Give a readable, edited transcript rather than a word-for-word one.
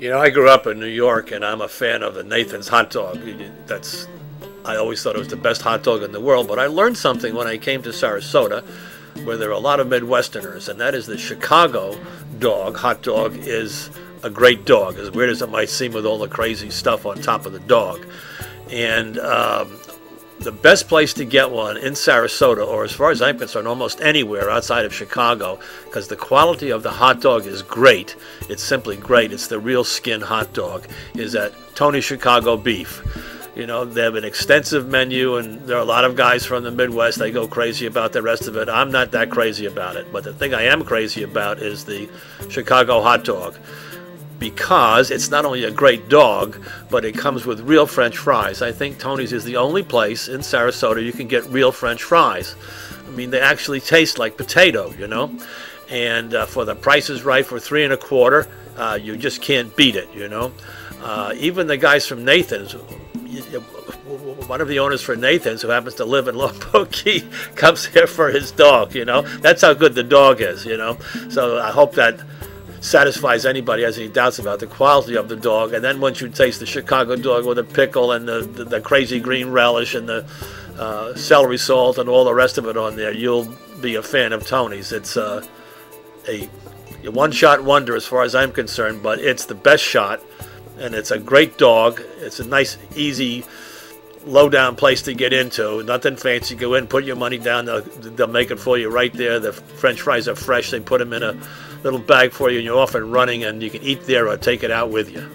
I grew up in New York, and I'm a fan of the Nathan's hot dog. I always thought it was the best hot dog in the world, but I learned something when I came to Sarasota, where there are a lot of Midwesterners, and that is the Chicago hot dog is a great dog, as weird as it might seem with all the crazy stuff on top of the dog. And the best place to get one in Sarasota, or as far as I'm concerned, almost anywhere outside of Chicago, because the quality of the hot dog is great. It's simply great. It's the real skin hot dog, is at Tony's Chicago Beef. They have an extensive menu, and there are a lot of guys from the Midwest. They go crazy about the rest of it. I'm not that crazy about it, but the thing I am crazy about is the Chicago hot dog, because it's not only a great dog, but it comes with real French fries. I think Tony's is the only place in Sarasota you can get real French fries. I mean, they actually taste like potato, and for the price is right, for $3 1/4, you just can't beat it, Even the guys from Nathan's, one of the owners for Nathan's, who happens to live in Longboat Key, comes here for his dog, That's how good the dog is, So I hope that satisfies anybody who has any doubts about the quality of the dog. And then once you taste the Chicago dog with the pickle and the crazy green relish and the celery salt and all the rest of it on there, you'll be a fan of Tony's. It's a one-shot wonder as far as I'm concerned, but it's the best shot, and it's a great dog. It's a nice, easy, low-down place to get into. Nothing fancy. Go in, put your money down. They'll make it for you right there. The French fries are fresh. They put them in a little bag for you, and you're off and running, and you can eat there or take it out with you.